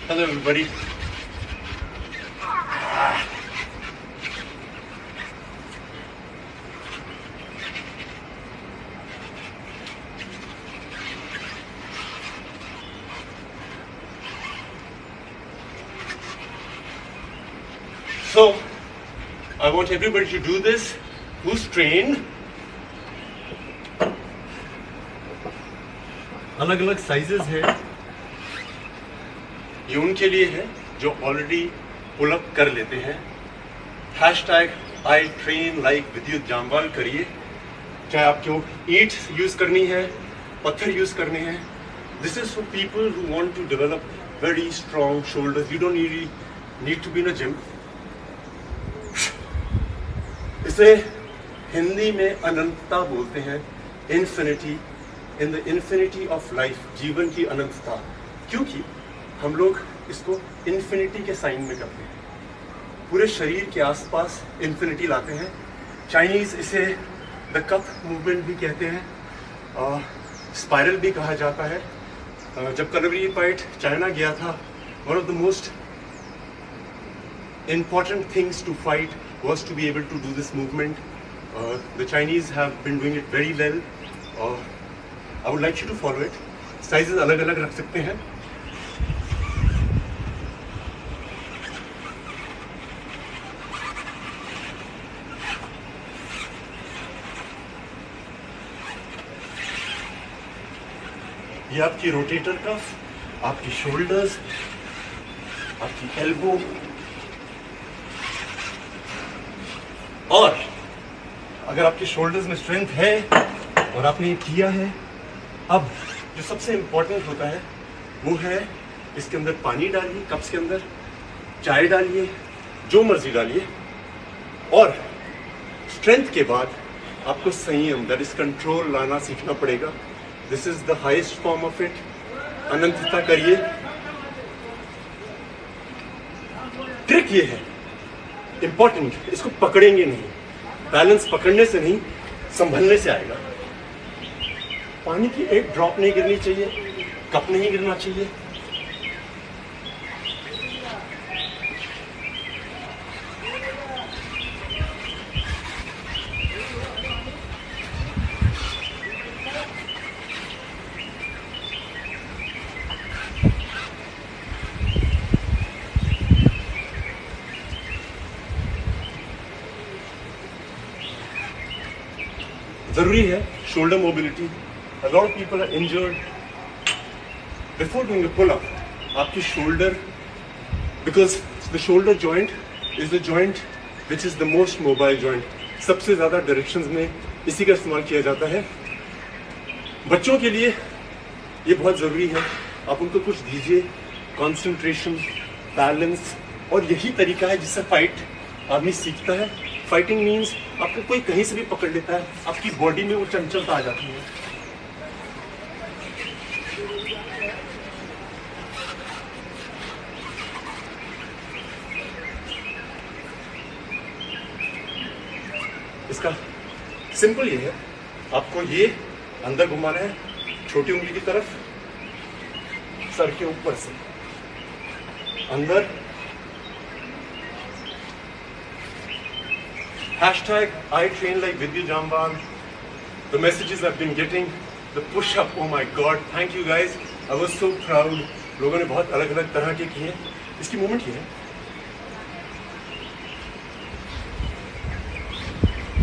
Hello everybody. So, I want everybody to do this who's trained. अलग अलग sizes है, ये उनके लिए है जो ऑलरेडी पुल अप कर लेते हैं। हैशटैग आई ट्रेन लाइक विद्युत जामवाल करिए, चाहे आपको ईंट यूज करनी है, पत्थर यूज करने हैं। This is for people who want to develop very strong shoulders. You don't need to be in a gym. इसे हिंदी में अनंतता बोलते हैं, infinity, in the infinity of life, जीवन की अनंतता। क्योंकि हम लोग इसको इन्फिनिटी के साइन में करते हैं, पूरे शरीर के आसपास इन्फिनिटी लाते हैं। चाइनीज इसे द कप मूवमेंट भी कहते हैं, स्पाइरल भी कहा जाता है। जब कनवरी पाइट चाइना गया था, one of the most important things to fight was to be able to do this movement. The Chinese have been doing it very well. I would like you to follow it. Sizes अलग अलग रख सकते हैं। ये आपकी rotator cuff, आपकी shoulders, आपकी elbow, और अगर आपके शोल्डर्स में स्ट्रेंथ है और आपने ये किया है, अब जो सबसे इंपॉर्टेंट होता है वो है इसके अंदर पानी डालिए, कप्स के अंदर चाय डालिए, जो मर्जी डालिए, और स्ट्रेंथ के बाद आपको संयम, दैट इज कंट्रोल, लाना सीखना पड़ेगा। This is the highest form of it. अनंतता करिए। ट्रिक ये है इंपॉर्टेंट, इसको पकड़ेंगे नहीं, बैलेंस पकड़ने से नहीं, संभलने से आएगा। पानी की एक ड्रॉप नहीं गिरनी चाहिए, कप नहीं गिरना चाहिए। जरूरी है shoulder mobility. A lot of people are injured before doing a pull-up. आपकी shoulder, because the shoulder joint is the joint which is the most mobile joint. सबसे ज़्यादा डायरेक्शंस में इसी का इस्तेमाल किया जाता है। बच्चों के लिए ये बहुत ज़रूरी है। आप उनको कुछ दीजिए, कंसंट्रेशन, बैलेंस, और यही तरीका है जिससे फाइट आदमी सीखता है। फाइटिंग मीन्स आपको कोई कहीं से भी पकड़ लेता है, आपकी बॉडी में वो चंचलता आ जाती है। इसका सिंपल ये है, आपको ये अंदर घुमाना है, छोटी उंगली की तरफ, सर के ऊपर से अंदर। Hashtag I train like Vidya Jamwal. The messages I've been getting, the push-up, oh my God, thank you guys. I was so proud. लोगों ने बहुत अलग अलग तरह के किए। इसकी मूवमेंट ये है,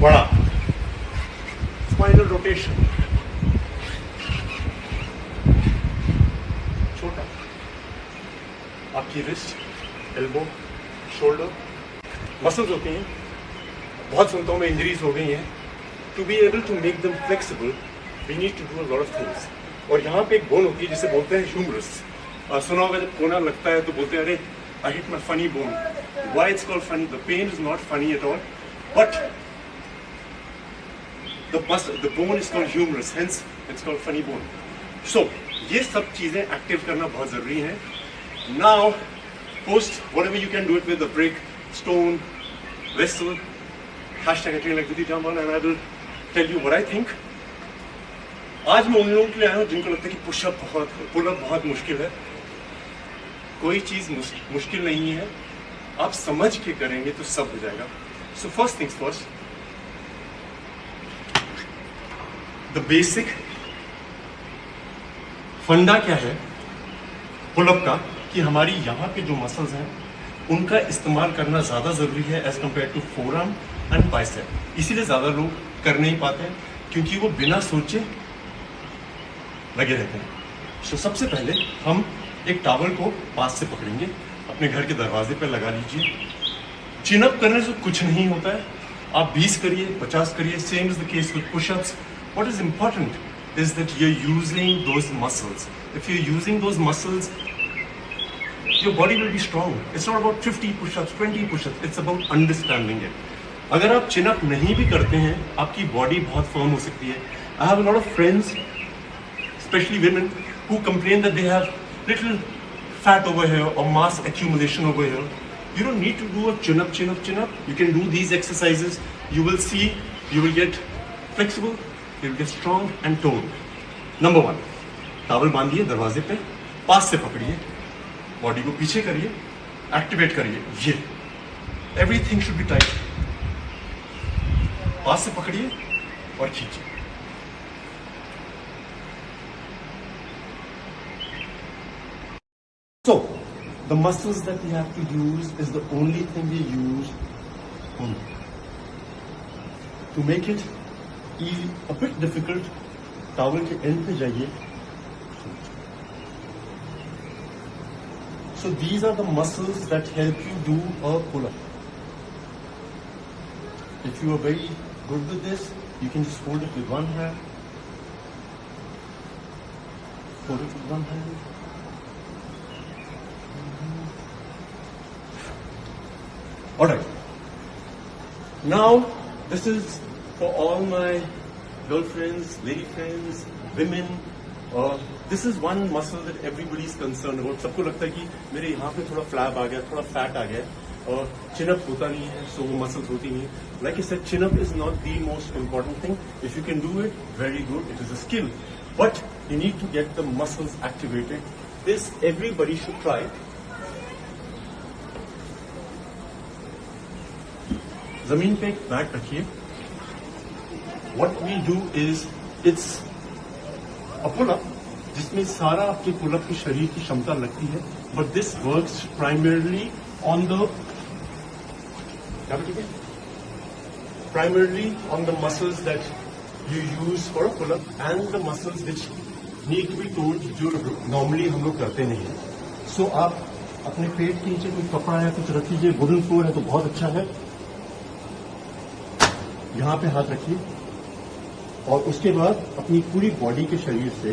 बड़ा स्पाइनल रोटेशन, छोटा, आपकी रिस्ट, एल्बो, शोल्डर, मसल्स होती हैं। बहुत सुनता हूँ मैं, इंजरीज हो गई हैं। To be able to make them flexible we need to do a lot of things. और यहाँ पे एक बोन होती है जिसे बोलते हैं ह्यूमरस। सुना होगा जब कोना लगता है तो बोलते हैं अरे I hit my funny bone. Why it's called funny? The pain is not funny at all, but the bone is called humerus, hence it's called funny bone. So ये सब चीज़ें एक्टिव करना बहुत ज़रूरी है। Now post whatever you can do it with a brick, stone, vessel, hashtag I train like Vidya Jamwal, and I will tell you what I think. आज मैं उन लोगों के लिए आया हूँ जिनको लगता है कि पुल अप बहुत मुश्किल है। कोई चीज मुश्किल नहीं है, आप समझ के करेंगे तो सब हो जाएगा। So first things first, the basic फंडा क्या है पुलअप का, कि हमारी यहाँ पे जो मसल्स हैं उनका इस्तेमाल करना ज्यादा जरूरी है as compare to forearm and bicep. इसीलिए ज्यादा लोग कर नहीं पाते हैं क्योंकि वो बिना सोचे लगे रहते हैं। तो सबसे पहले हम एक टॉवल को पास से पकड़ेंगे, अपने घर के दरवाजे पर लगा लीजिए। चिन अप करने से कुछ नहीं होता है, आप 20 करिए, 50 करिए, same is the case with pushups. What is important is that you are using those muscles. If you are using those muscles, your body will be strong. It's not about 50 push-ups, 20 push-ups. It's about understanding it. अगर आप chin up नहीं भी करते हैं, आपकी body बहुत firm हो सकती है. I have a lot of friends, especially women, who complain that they have little fat over here or mass accumulation over here. You don't need to do a chin up, chin up, chin up. You can do these exercises. You will see, you will get flexible, you will get strong and toned. Number 1, towel बांधिए दरवाजे पे, पास से पकड़िए, body को पीछे करिए, activate करिए, ये everything should be tight. पास से पकड़िए और खींचिए। So the muscles that we have to use is the only thing we use to make it a bit difficult. Towel के एंड पे जाइए। So these are the muscles that help you do a pull-up. If you are very good with this, you can just hold it with one hand. Hold it with one hand. Alright. Now, this is for all my girlfriends, lady friends, women. This is one muscle that everybody is concerned about. सबको लगता है कि मेरे यहाँ पे थोड़ा flap आ गया, थोड़ा फैट आ गया, और चिनअप होता नहीं है, सो वो मसल्स होती नहीं है। Like I said, chin-up is not the most important thing. If you can do it, very good. It is a skill, but you need to get the muscles activated. This everybody should try. जमीन पे एक mat रखिए। What we do is it's a pull-up जिसमें सारा आपके pull-up की शरीर की क्षमता लगती है, but this works primarily on the muscles that you use for a pull up and the muscles which need to be told, जो नॉर्मली हम लोग करते नहीं है। सो आप अपने पेट के नीचे कोई कपड़ा या कुछ रख लीजिए, वुडन फ्लोर है तो बहुत अच्छा है। यहां पे हाथ रखिए और उसके बाद अपनी पूरी बॉडी के शरीर से,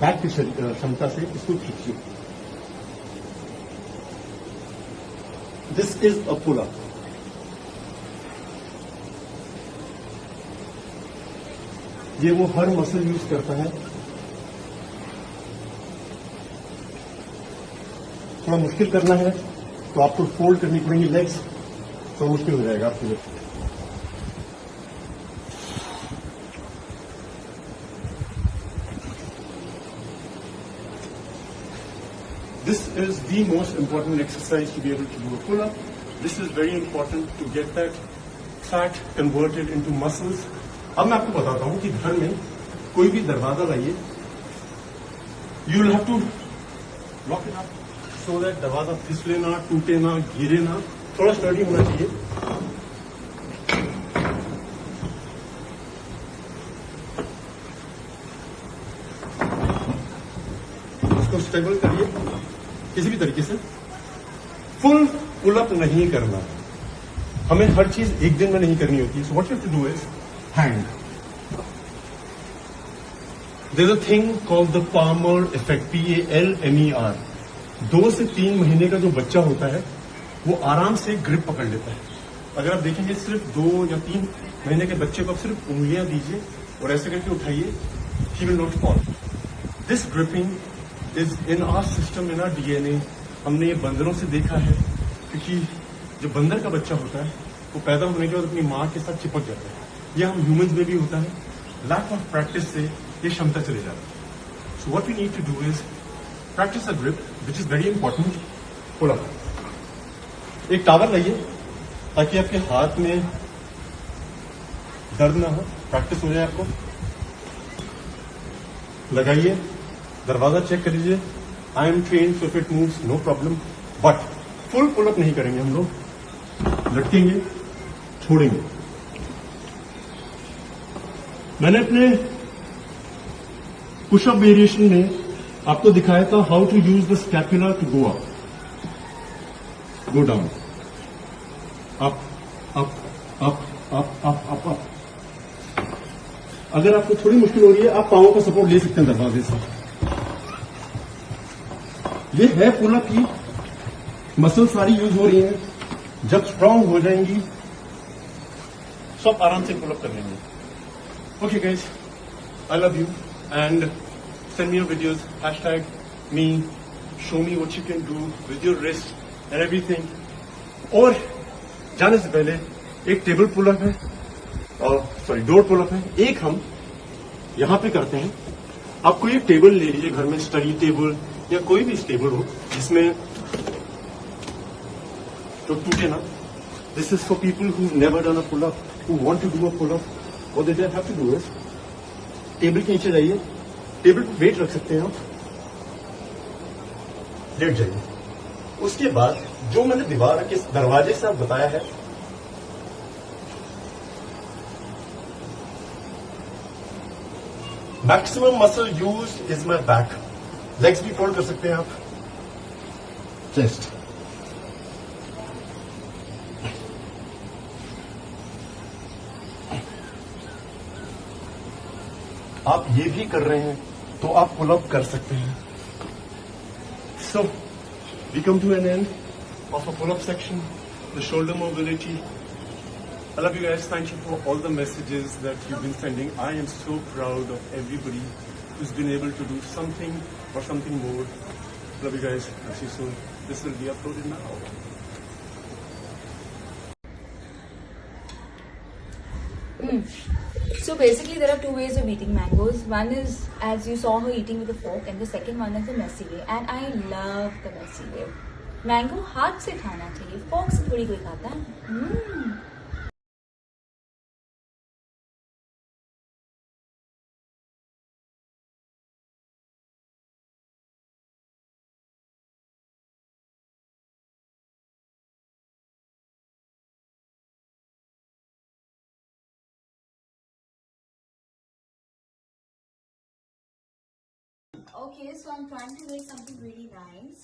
बैक की क्षमता से इसको खींचिए। This is a pull up. ये वो हर मसल यूज करता है। थोड़ा मुश्किल करना है तो आपको फोल्ड करनी पड़ेंगी लेग्स, तो मुश्किल हो जाएगा आपके लिए। This is the most important exercise to be able to do a pull-up. This is very important to get that fat converted into muscles. अब मैं आपको बताता हूँ कि घर में कोई भी दरवाजा लाइए, you will have to lock it up so that दरवाजा फिसले ना, टूटे ना, गिरे ना, थोड़ा स्टडी होना चाहिए। इसको स्टेबल करिए किसी भी तरीके से। फुल पुल अप नहीं करना, हमें हर चीज एक दिन में नहीं करनी होती। So what you have to do is hand. There is a thing called the palmer effect, PALMER। 2 से 3 महीने का जो बच्चा होता है वो आराम से ग्रिप पकड़ लेता है। अगर आप देखेंगे सिर्फ 2 या 3 महीने के बच्चे को आप सिर्फ उंगलियां दीजिए और ऐसे करके उठाइए, he will not fall. This gripping is in our system, in our DNA। हमने ये बंदरों से देखा है, क्योंकि जो बंदर का बच्चा होता है वो पैदा होने के बाद अपनी माँ के साथ चिपक जाता है। ये हम ह्यूमंस में भी होता है। लैक ऑफ प्रैक्टिस से ये क्षमता चले जाती है। So what we need to do is practice a grip, which is very important. Pullup. एक टावल लाइए ताकि आपके हाथ में दर्द ना हो, प्रैक्टिस हो जाए आपको। लगाइए, दरवाजा चेक कर लीजिए। I am train so if it moves no problem, but full pullup नहीं करेंगे हम लोग, लटकेंगे, छोड़ेंगे। मैंने अपने पुशअप वेरिएशन में आपको दिखाया था how to use the scapula to go up, go down, up up up up up up up. अगर आपको थोड़ी मुश्किल हो रही है, आप पांवों का सपोर्ट ले सकते हैं दरवाजे से। ये है पुलअप की मसल सारी यूज हो रही है। जब स्ट्रांग हो जाएंगी सब आराम से पुलअप कर लेंगे। Okay guys, I love you and send me your videos, hashtag me, show me what you can do with your wrist and everything. और जाने से पहले एक टेबल पुलअप है, और सॉरी डोर पुलअप है, एक हम यहां पे करते हैं। आप कोई एक टेबल ले लीजिए घर में, स्टडी टेबल या कोई भी टेबल हो जिसमें तो टूटे ना। This is for people who never done a pullup, who want to do a pullup. What they have to do is table के नीचे जाइए, टेबल पर वेट रख सकते हैं आप, लेट जाइए। उसके बाद जो मैंने दीवार के दरवाजे से आप बताया है, maximum muscle use is my back. Legs भी फोल्ड कर सकते हैं आप, चेस्ट, आप ये भी कर रहे हैं तो आप पुलअप कर सकते हैं। So we come to an end of a pullup section, the shoulder mobility. I love you guys. Thank you for all the messages that you've been sending. I am so proud of everybody who's been able to do something or something more. Love you guys. I'll see you soon. This will be uploaded now. So basically there are two ways of eating mangoes. One is as you saw her eating with a fork, and the second one is the messy way, and I love the messy way. Mango हाथ से खाना चाहिए, fork से थोड़ी कोई खाता है। Okay, so I'm trying to make something really nice,